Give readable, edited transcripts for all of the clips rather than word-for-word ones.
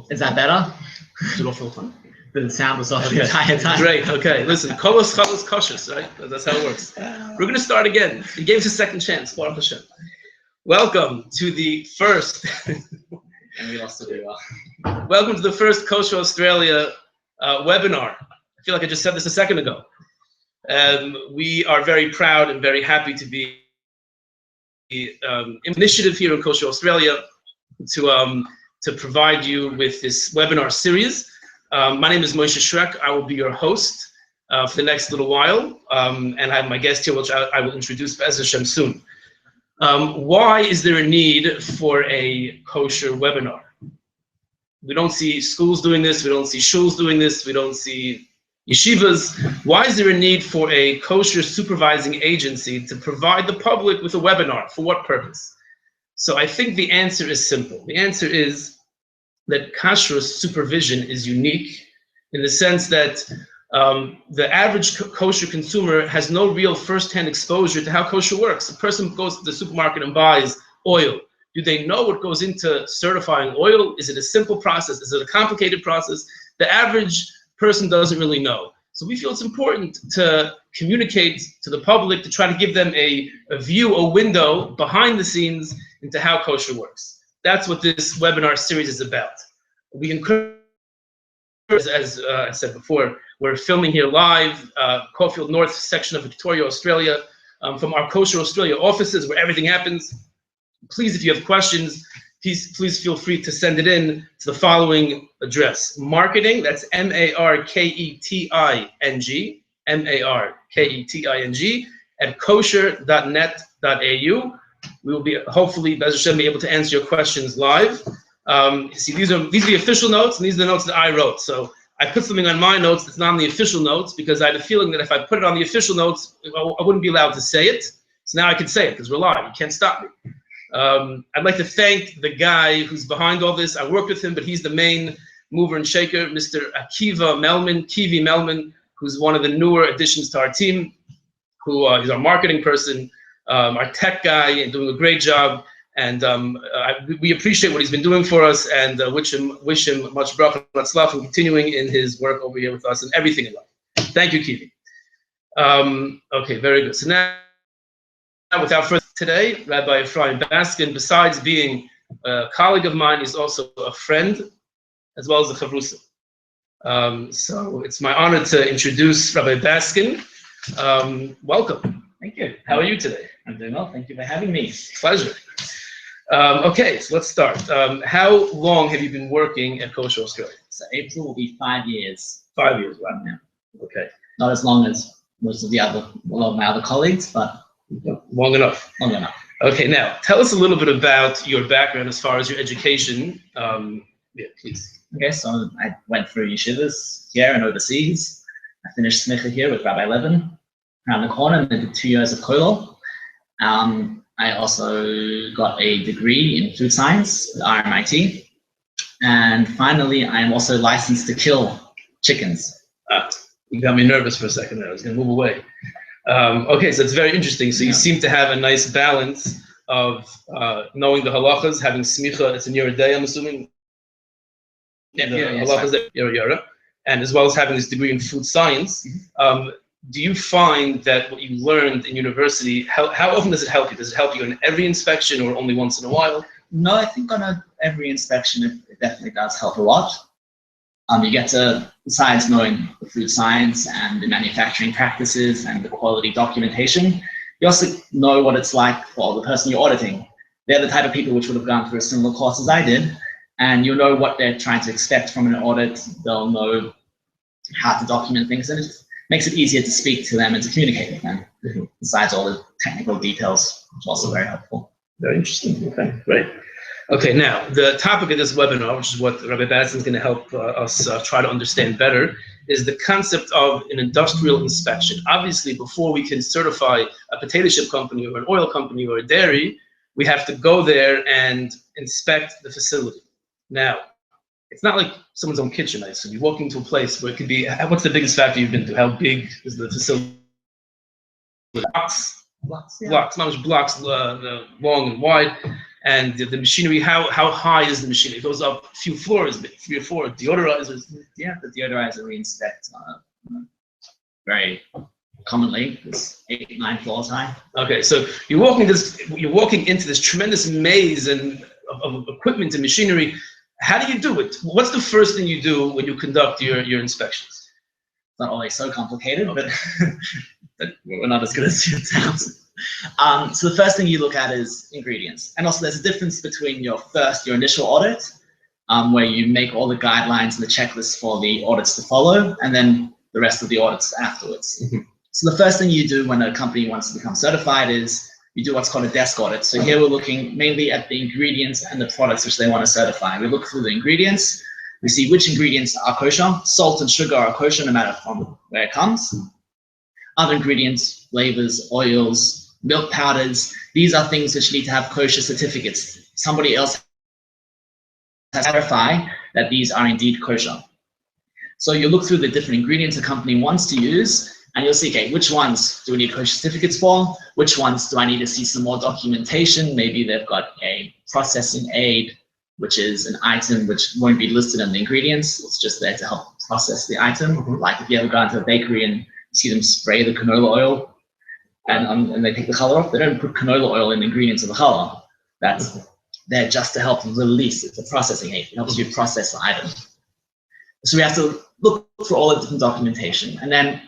Is that better? The sound was off the entire time. Great. Okay. Listen, kolos chalos kosher, right? That's how it works. We're going to start again. He gave us a second chance. Baruch Hashem. Welcome to the first. And we lost it. Welcome to the first Kosher Australia webinar. I feel like I just said this a second ago. We are very proud and very happy to be initiative here in Kosher Australia to provide you with this webinar series. My name is Moshe Shreck. I will be your host for the next little while, and I have my guest here, which I will introduce Be'ez Hashem soon. Why is there a need for a kosher webinar? We don't see schools doing this. We don't see shuls doing this. We don't see yeshivas. Why is there a need for a kosher supervising agency to provide the public with a webinar? For what purpose? So I think the answer is simple. The answer is that kashrus supervision is unique in the sense that the average kosher consumer has no real first-hand exposure to how kosher works. A person goes to the supermarket and buys oil. Do they know what goes into certifying oil? Is it a simple process? Is it a complicated process? The average person doesn't really know. So we feel it's important to communicate to the public, to try to give them a view, a window behind the scenes into how kosher works. That's what this webinar series is about. We encourage, as I said before, we're filming here live, Caulfield North section of Victoria, Australia, from our Kosher Australia offices where everything happens. Please, if you have questions, please feel free to send it in to the following address. Marketing, that's M-A-R-K-E-T-I-N-G, M-A-R-K-E-T-I-N-G, at kosher.net.au. We will be, hopefully, Be'ez Hashem, be able to answer your questions live. See, these are the official notes, and these are the notes that I wrote. So I put something on my notes that's not on the official notes because I had a feeling that if I put it on the official notes, I wouldn't be allowed to say it. So now I can say it because we're live. You can't stop me. I'd like to thank the guy who's behind all this. I worked with him, but he's the main mover and shaker, Mr. Kivi Melman, who's one of the newer additions to our team, who is our marketing person, our tech guy, and doing a great job. And we appreciate what he's been doing for us, and wish him much bracha and matzlach, and continuing in his work over here with us and everything in life. Thank you, Kivi. Okay, very good. So now, without further today, Rabbi Ephrayim Baskin, besides being a colleague of mine, he's also a friend, as well as a chavrusa. So it's my honor to introduce Rabbi Baskin. Welcome. Thank you. How are you today? I'm doing well. Thank you for having me. Pleasure. Okay, so let's start. How long have you been working at Kosher Australia? So April will be 5 years. 5 years, wow. Yeah. Okay. Not as long as most of a lot of my other colleagues, but long enough. Long enough. Okay, now tell us a little bit about your background as far as your education. Yeah, please. Okay, so I went through yeshivas here and overseas. I finished smicha here with Rabbi Levin around the corner, and then did 2 years of kollel. I also got a degree in food science at RMIT. And finally, I am also licensed to kill chickens. You got me nervous for a second there. I was going to move away. Okay, so it's very interesting. So you seem to have a nice balance of knowing the halachas, having smicha, it's in your day, I'm assuming. Yeah, halachas that yara, and as well as having this degree in food science. Do you find that what you learned in university, how often does it help you? Does it help you in every inspection or only once in a while? No, I think on every inspection, it definitely does help a lot. You get to, besides knowing the food science and the manufacturing practices and the quality documentation, you also know what it's like for the person you're auditing. They're the type of people which would have gone through a similar course as I did, and you'll know what they're trying to expect from an audit. They'll know how to document things, and it makes it easier to speak to them and to communicate with them, besides all the technical details, which is also very helpful. Very interesting. Okay, great. Okay, now the topic of this webinar, which is what Rabbi Baskin is going to help us try to understand better, is the concept of an industrial inspection. Obviously, before we can certify a potato chip company or an oil company or a dairy, we have to go there and inspect the facility. Now, it's not like someone's own kitchen. So you walk into a place where it could be, what's the biggest factory you've been to? How big is the facility? Blocks, not much blocks, long and wide. And the machinery, how high is the machinery? It goes up a few floors, 3 or 4 deodorizers. Yeah, the deodorizer we inspect very commonly. It's 8, 9 floors high. Okay, so you're walking into this tremendous maze of equipment and machinery. How do you do it? What's the first thing you do when you conduct your inspections? It's not always so complicated, but we're not as good as it sounds. So the first thing you look at is ingredients. And also there's a difference between your initial audit, where you make all the guidelines and the checklists for the audits to follow, and then the rest of the audits afterwards. Mm-hmm. So the first thing you do when a company wants to become certified is you do what's called a desk audit. So here we're looking mainly at the ingredients and the products which they want to certify. We look through the ingredients. We see which ingredients are kosher. Salt and sugar are kosher no matter from where it comes. Other ingredients, flavors, oils, milk powders, these are things which need to have kosher certificates. Somebody else has to verify that these are indeed kosher. So you look through the different ingredients a company wants to use, and you'll see, okay, which ones do we need kosher certificates for? Which ones do I need to see some more documentation? Maybe they've got a processing aid, which is an item which won't be listed in the ingredients. It's just there to help process the item. Mm-hmm. Like if you ever go into a bakery and you see them spray the canola oil and they take the color off, they don't put canola oil in the ingredients of the color. That's there just to help release. It's a processing aid. It helps you process the item. So we have to look for all the different documentation. And then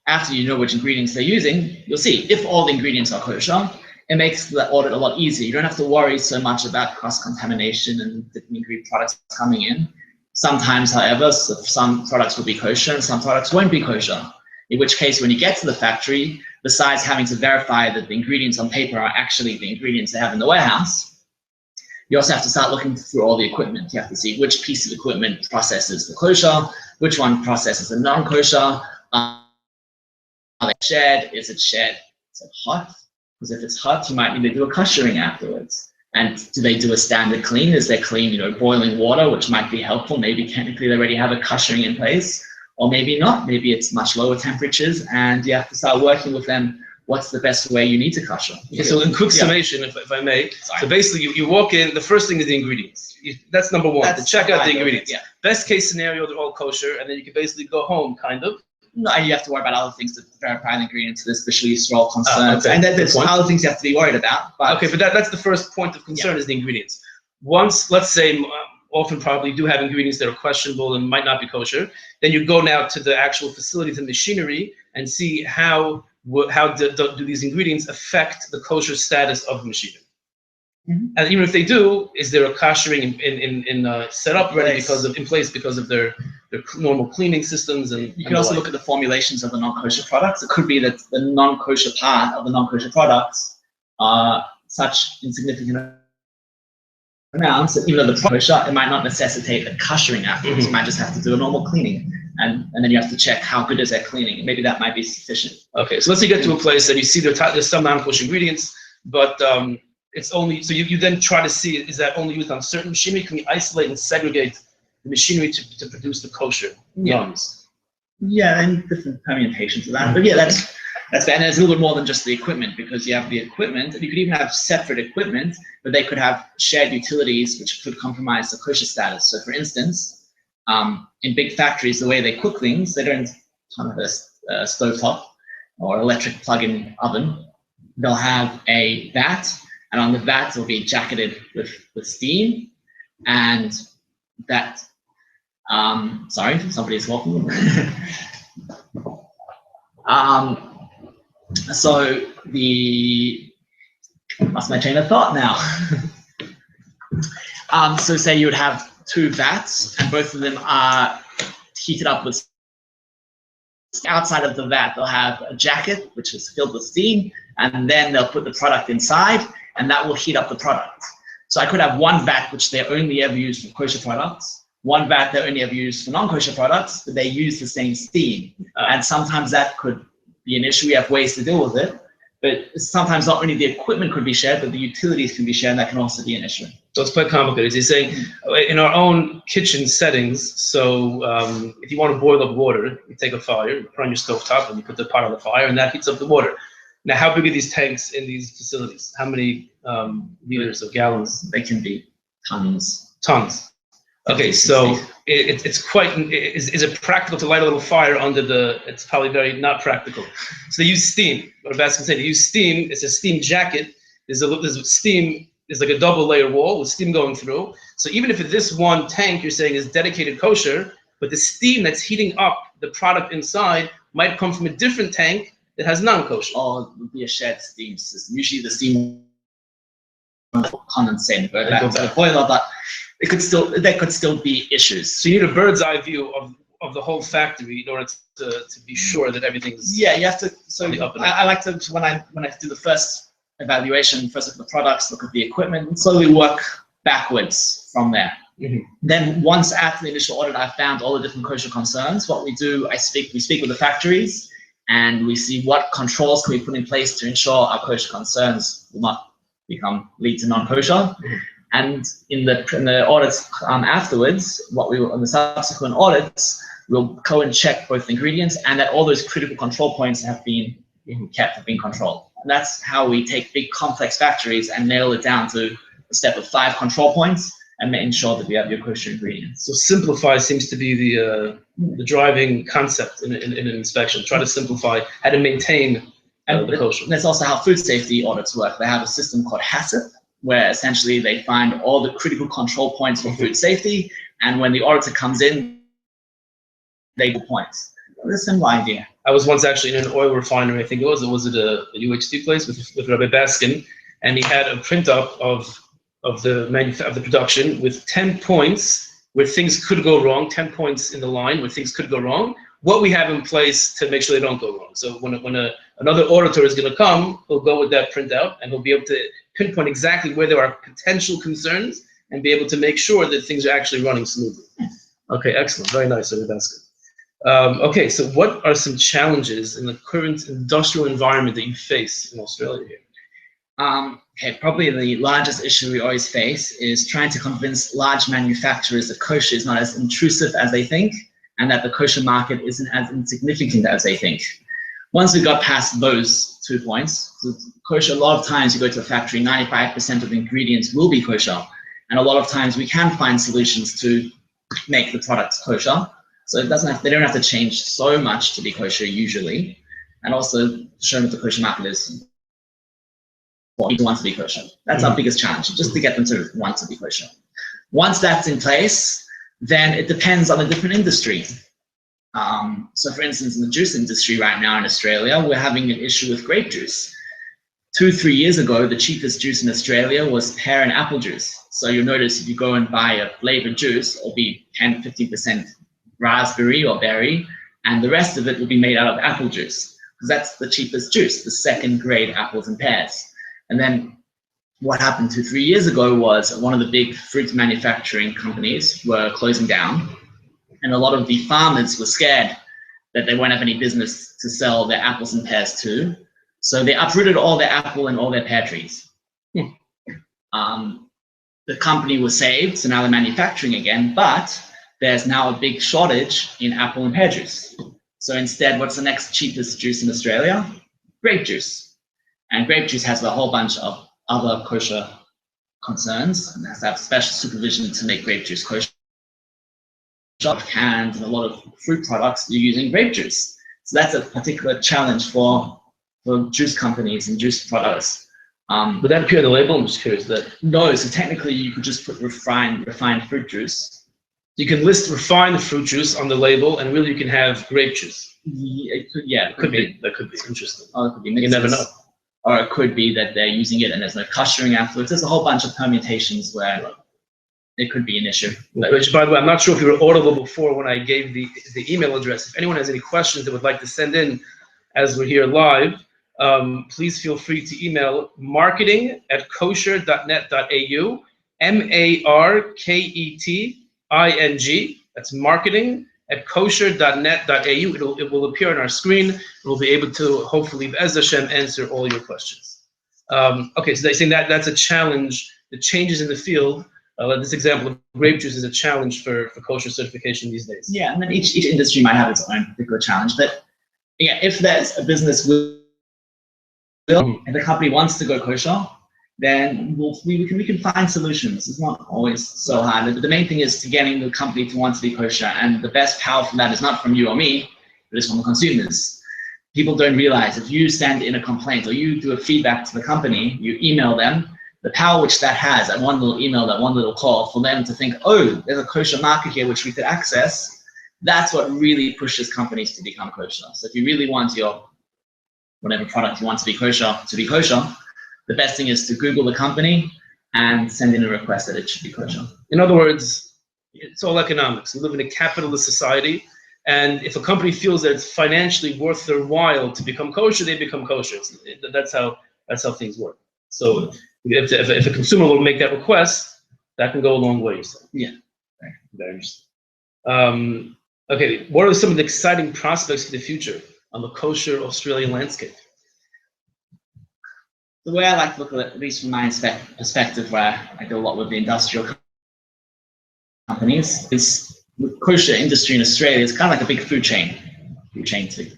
after you know which ingredients they're using, you'll see if all the ingredients are kosher, it makes the audit a lot easier. You don't have to worry so much about cross-contamination and different ingredient products coming in. Sometimes, however, some products will be kosher and some products won't be kosher. In which case, when you get to the factory, besides having to verify that the ingredients on paper are actually the ingredients they have in the warehouse, you also have to start looking through all the equipment. You have to see which piece of equipment processes the kosher, which one processes the non-kosher. Are they shared? Is it shared? Is it hot? Because if it's hot, you might need to do a koshering afterwards. And do they do a standard clean? Is there clean, boiling water, which might be helpful? Maybe technically they already have a koshering in place, or maybe not. Maybe it's much lower temperatures, and you have to start working with them. What's the best way you need to kosher? Okay, so in quick summation, if I may. Sorry. So basically, you walk in, the first thing is the ingredients. That's number one, to check out the ingredients. Yeah. Best case scenario, they're all kosher, and then you can basically go home, kind of. No, you have to worry about other things to verify the ingredients. There's visually strong concerns, and then there's other things you have to be worried about. But okay, but that's the first point of concern is the ingredients. Once, let's say, often probably do have ingredients that are questionable and might not be kosher, then you go now to the actual facilities and machinery and see how do these ingredients affect the kosher status of the machinery. Mm-hmm. And even if they do, is there a koshering in set up ready in place because of their normal cleaning systems? And you can also look at the formulations of the non-kosher products. It could be that the non-kosher part of the non-kosher products are such insignificant amounts that even though the kosher, it might not necessitate a koshering afterwards. Mm-hmm. You might just have to do a normal cleaning, and then you have to check how good is that cleaning. Maybe that might be sufficient. Okay, so let's say you get to a place that you see there's some non-kosher ingredients, but it's only, so you then try to see, is that only used on certain machinery? Can you isolate and segregate the machinery to produce the kosher yums? Yeah, and different permutations of that. But yeah, that's and there's a little bit more than just the equipment, because you have the equipment, and you could even have separate equipment, but they could have shared utilities which could compromise the kosher status. So for instance, in big factories, the way they cook things, they don't have a stovetop or electric plug-in oven. They'll have a vat, and on the vat will be jacketed with steam, and that, sorry, somebody's walking. So lost my train of thought now. So say you would have 2 vats, and both of them are heated up with, outside of the vat, they'll have a jacket, which is filled with steam, and then they'll put the product inside, and that will heat up the product. So I could have one vat which they only ever use for kosher products, one vat they only ever use for non-kosher products, but they use the same steam. And sometimes that could be an issue. We have ways to deal with it, but sometimes not only the equipment could be shared, but the utilities can be shared, and that can also be an issue. So it's quite complicated. You're saying in our own kitchen settings, so if you want to boil up water, you take a fire, you put on your stove top, and you put the pot on the fire, and that heats up the water. Now, how big are these tanks in these facilities? How many liters or gallons? They can be tons. Tons. Okay, so it's quite, is it practical to light a little fire under the, it's probably very not practical. So they use steam. What Baskin said, they use steam, it's a steam jacket. There's steam, there's like a double layer wall with steam going through. So even if this one tank you're saying is dedicated kosher, but the steam that's heating up the product inside might come from a different tank that has non-kosher. Or it would be a shared steam system. Usually the steam condensate, but that's the boiler, but there could still be issues. So you need a bird's eye view of the whole factory in order to be sure that everything's you have to. So up and I like to when I do the first evaluation, first look at the products, look at the equipment, and slowly work backwards from there. Then once after the initial audit, I found all the different kosher concerns. What we do, we speak with the factories, and we see what controls can we put in place to ensure our kosher concerns will not lead to non-kosher. And in the audits afterwards, on the subsequent audits, we'll go and check both the ingredients and that all those critical control points have been controlled. And that's how we take big complex factories and nail it down to a step of 5 control points and ensure that we have your kosher ingredients. So simplify seems to be the driving concept in an inspection. Try to simplify how to maintain the kosher. That's also how food safety audits work. They have a system called HACCP, where essentially they find all the critical control points for food safety, and when the auditor comes in, they do points. It's a similar idea. I was once actually in an oil refinery, I think it was it a UHT place with Rabbi Baskin, and he had a print up of the production with 10 points where things could go wrong, 10 points in the line where things could go wrong, what we have in place to make sure they don't go wrong. So when another auditor is going to come, he'll go with that printout and he'll be able to pinpoint exactly where there are potential concerns and be able to make sure that things are actually running smoothly. Okay, excellent. Very nice, Rabbi Baskin. Okay, so what are some challenges in the current industrial environment that you face in Australia here? Okay, probably the largest issue we always face is trying to convince large manufacturers that kosher is not as intrusive as they think and that the kosher market isn't as insignificant as they think. Once we got past those 2 points, kosher, a lot of times you go to a factory, 95% of the ingredients will be kosher. And a lot of times we can find solutions to make the products kosher. So they don't have to change so much to be kosher usually. And also showing that the kosher market is people want to be kosher. That's our biggest challenge, just to get them to want to be kosher. Once that's in place, then it depends on a different industry. So for instance, in the juice industry right now in Australia, we're having an issue with grape juice. 2-3 years ago, the cheapest juice in Australia was pear and apple juice. So you'll notice if you go and buy a flavored juice, it'll be 10-15% raspberry or berry, and the rest of it will be made out of apple juice, because that's the cheapest juice, the second grade apples and pears. And then what happened 2-3 years ago was one of the big fruit manufacturing companies were closing down, and a lot of the farmers were scared that they won't have any business to sell their apples and pears to. So they uprooted all their apple and all their pear trees. The company was saved, so now they're manufacturing again, but there's now a big shortage in apple and pear juice. So instead, what's the next cheapest juice in Australia? Grape juice. And grape juice has a whole bunch of other kosher concerns, and has to have special supervision to make grape juice kosher. Canned and a lot of fruit products, you're using grape juice. So that's a particular challenge for juice companies and juice products. Would that appear on the label? I'm just curious. No, so technically you could just put refined fruit juice. You can list refined fruit juice on the label, and really you can have grape juice. It could be. That could be interesting. Or it could be mixes. You never know. Or it could be that they're using it and there's no koshering afterwards. There's a whole bunch of permutations where it could be an issue. Which, by the way, I'm not sure if you were audible before when I gave the email address. If anyone has any questions that would like to send in as we're here live, please feel free to email marketing@kosher.net.au, marketing, that's marketing@kosher.net.au. It will appear on our screen. We'll be able to hopefully, Be'ez Hashem, answer all your questions. Okay, so they're saying that's a challenge. The changes in the field. This example of grape juice is a challenge for kosher certification these days. Yeah, and then each industry might have its own particular challenge. But yeah, if there's a business with if the company wants to go kosher, then we can find solutions. It's not always so hard. But the main thing is to getting the company to want to be kosher. And the best power from that is not from you or me, but it's from the consumers. People don't realize if you send in a complaint or you do a feedback to the company, you email them, the power which that has, that one little email, that one little call, for them to think, oh, there's a kosher market here which we could access, that's what really pushes companies to become kosher. So if you really want your whatever product you want to be kosher, the best thing is to Google the company and send in a request that it should be kosher. In other words, it's all economics. We live in a capitalist society, and if a company feels that it's financially worth their while to become kosher, they become kosher. That's how things work. So if a consumer will make that request, that can go a long way. So. Yeah. Very interesting. Okay, what are some of the exciting prospects for the future on the kosher Australian landscape? The way I like to look at least from my perspective, where I do a lot with the industrial companies, is the kosher industry in Australia is kind of like a big food chain too.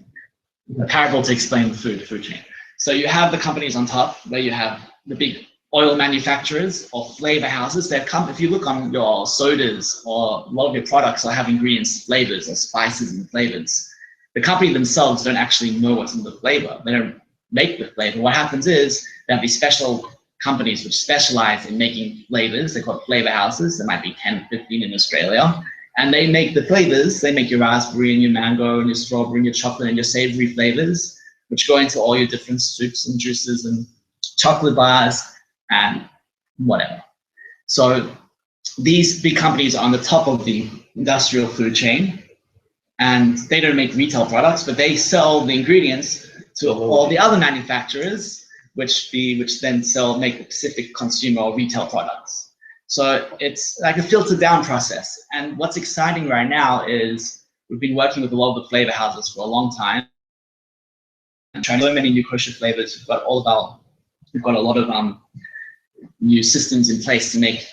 A parable to explain the food chain. So you have the companies on top, where you have the big oil manufacturers or flavor houses. If you look on your sodas, or a lot of your products will have ingredients, flavors, or spices and flavors. The company themselves don't actually know what's in the flavor. They don't make the flavor. What happens is they have these special companies which specialize in making flavors. They're called flavor houses. There might be 10, 15 in Australia. And they make the flavors. They make your raspberry and your mango and your strawberry and your chocolate and your savory flavors, which go into all your different soups and juices and chocolate bars and whatever. So these big companies are on the top of the industrial food chain, and they don't make retail products, but they sell the ingredients to all the other manufacturers, which then make specific consumer or retail products. So it's like a filtered down process. And what's exciting right now is we've been working with a lot of the flavor houses for a long time, and trying so many new kosher flavors. We've got a lot of new systems in place to make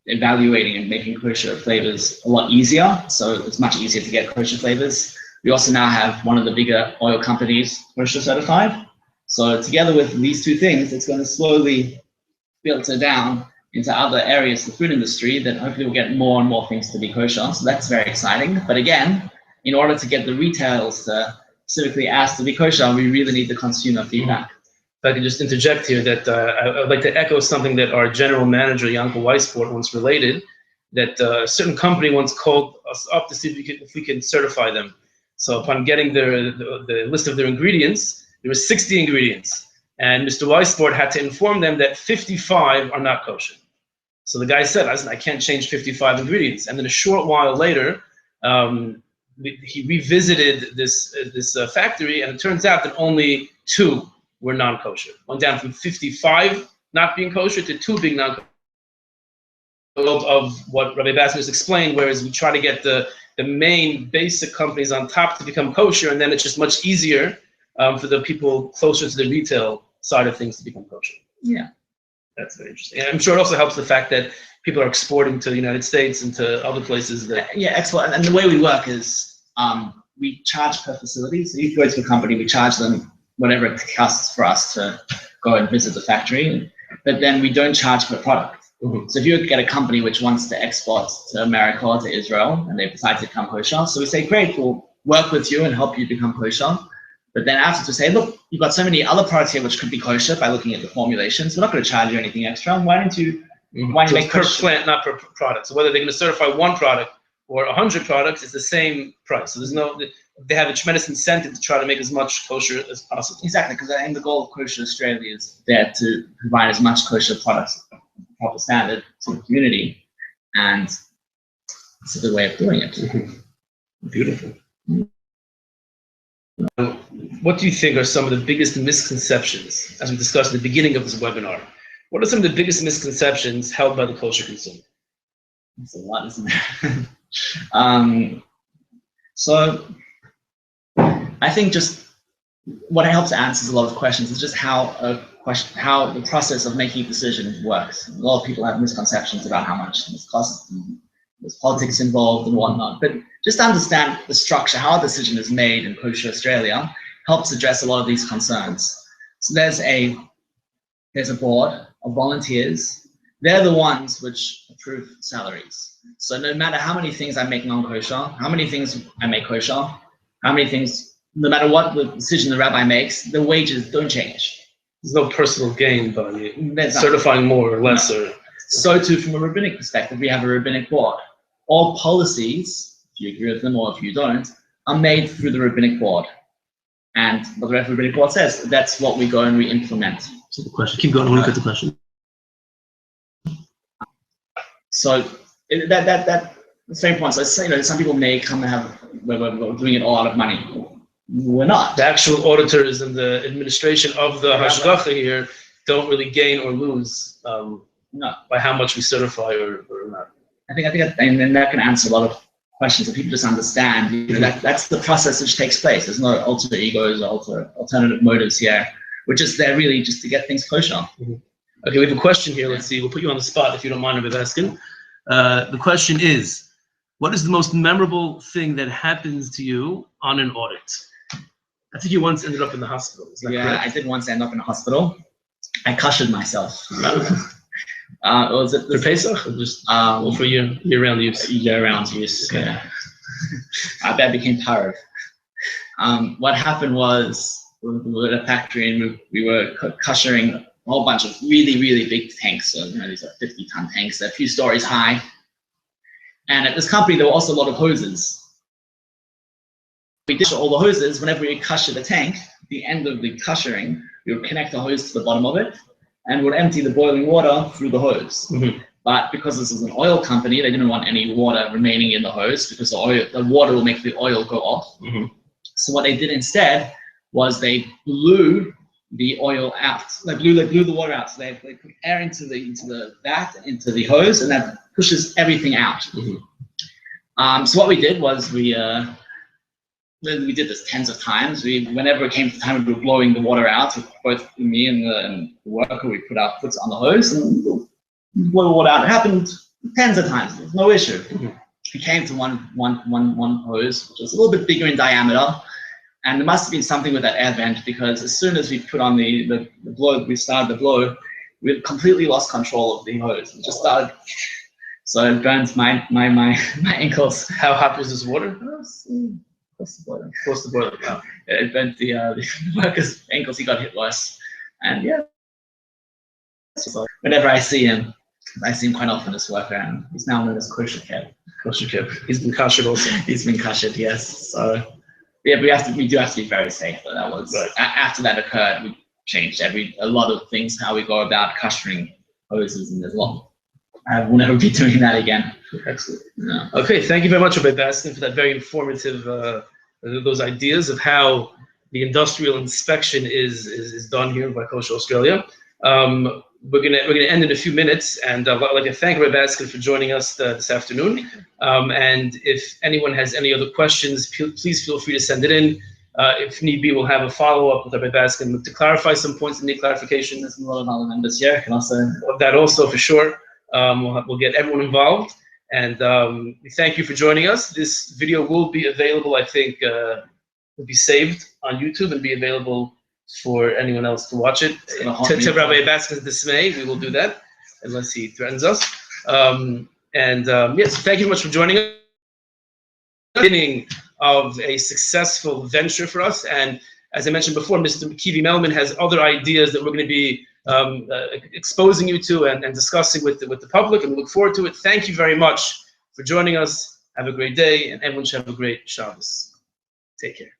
evaluating and making kosher flavors a lot easier. So it's much easier to get kosher flavors. We also now have one of the bigger oil companies kosher certified. So together with these two things, it's going to slowly filter down into other areas of the food industry that hopefully will get more and more things to be kosher. So that's very exciting. But again, in order to get the retailers to specifically ask to be kosher, we really need the consumer feedback. If I could just interject here that I would like to echo something that our general manager, Yanko Weisport, once related, that a certain company once called us up to see if we can certify them. So upon getting the list of their ingredients, there were 60 ingredients. And Mr. Weisport had to inform them that 55 are not kosher. So the guy said, I can't change 55 ingredients. And then a short while later, he revisited this factory, and it turns out that only 2 were non-kosher. Went down from 55 not being kosher to 2 being non-kosher. Of what Rabbi Baskin just explained, whereas we try to get the main basic companies on top to become kosher, and then it's just much easier for the people closer to the retail side of things to become kosher. Yeah. That's very interesting. And I'm sure it also helps the fact that people are exporting to the United States and to other places. Yeah, excellent. And the way we work is we charge per facility. So if you go to a company, we charge them whatever it costs for us to go and visit the factory, but then we don't charge per product. Mm-hmm. So if you get a company which wants to export to America or to Israel, and they decide to become kosher, so we say, great, we'll work with you and help you become kosher. But then after to say, look, you've got so many other products here which could be kosher by looking at the formulations. We're not going to charge you anything extra. Why don't you make per plant, not per product? So whether they're going to certify 1 product or 100 products, it's the same price. So they have a tremendous incentive to try to make as much kosher as possible. Exactly, because I think the goal of Kosher Australia is there to provide as much kosher products proper standard to the community, and it's a good way of doing it. Mm-hmm. Beautiful. What do you think are some of the biggest misconceptions, as we discussed at the beginning of this webinar? What are some of the biggest misconceptions held by the kosher consumer? It's a lot, isn't it? So I think just what helps answer a lot of questions is just how the process of making a decision works. A lot of people have misconceptions about how much this costs, and there's politics involved and whatnot. But just to understand the structure, how a decision is made in Kosher Australia, helps address a lot of these concerns. So there's a board of volunteers. They're the ones which approve salaries. So no matter how many things I make non-kosher, how many things I make kosher, how many things, no matter what the decision the rabbi makes, the wages don't change. There's no personal gain by certifying more or less. No. So too, from a rabbinic perspective, we have a rabbinic board. All policies, if you agree with them or if you don't, are made through the rabbinic board. And what the rabbinic board says, that's what we go and we implement. So the question, keep going, I want to get the question. So that's the same point. So some people may come and have, we're doing it all out of money. We're not. The actual auditors and the administration of the hashgacha here don't really gain or lose by how much we certify or not. I think and that can answer a lot of questions that people just understand. That's the process which takes place. There's no alter egos or alternative motives here. We're just there really just to get things kosher. Mm-hmm. Okay, we have a question here. Let's see. We'll put you on the spot if you don't mind, Rabbi Baskin. The question is, what is the most memorable thing that happens to you on an audit? I think you once ended up in the hospital. Is that correct? I did once end up in a hospital. I koshered myself. Was it for Pesach or just for year-round use? Year-round use. Okay. Yeah. I bet I became parov. What happened was we were at a factory and we were koshering a whole bunch of really, really big tanks. So these are 50-ton tanks. They're a few stories high. And at this company, there were also a lot of hoses. We dish all the hoses. Whenever we kosher the tank, at the end of the koshering, we would connect the hose to the bottom of it and would empty the boiling water through the hose. Mm-hmm. But because this is an oil company, they didn't want any water remaining in the hose because the water will make the oil go off. Mm-hmm. So what they did instead was they blew the oil out. They blew the water out. So they put air into the hose, and that pushes everything out. Mm-hmm. So what we did was we did this tens of times. Whenever it came to the time we were blowing the water out, both me and the worker, we put our foots on the hose and blow the water out. It happened tens of times. There's no issue. Mm-hmm. We came to one hose, which was a little bit bigger in diameter, and there must have been something with that air vent because as soon as we put on the blow, we started the blow, we completely lost control of the hose. It just started. So it burned my ankles. How hot was this water? Close to boiling. Wow. It bent the worker's ankles. He got hit worse. And yeah, so whenever I see him quite often, this worker, and he's now known as Kosher Keb. Kosher Keb. He's been koshered also. He's been koshered, yes. So yeah, we do have to be very safe. But that was right. After that occurred, we changed a lot of things, how we go about koshering hoses, and there's a lot. I will never be doing that again. Excellent. No. Okay, thank you very much, Rabbi Baskin, for that very informative, those ideas of how the industrial inspection is done here by Kosher Australia. We're gonna end in a few minutes, and I'd like to thank Rabbi Baskin for joining us this afternoon. And if anyone has any other questions, please feel free to send it in. If need be, we'll have a follow-up with Rabbi Baskin to clarify some points that need clarification. There's a lot of other members here. Can also that also for sure. We'll get everyone involved, and we thank you for joining us. This video will be available, I think, will be saved on YouTube and be available for anyone else to watch it. To Rabbi Baskin's dismay, we will do that, unless he threatens us. Yes, thank you very much for joining us. Beginning of a successful venture for us, and as I mentioned before, Mr. Kivi Melman has other ideas that we're going to be exposing you to and discussing with the public, and we look forward to it. Thank you very much for joining us. Have a great day, and everyone should have a great Shabbos. Take care.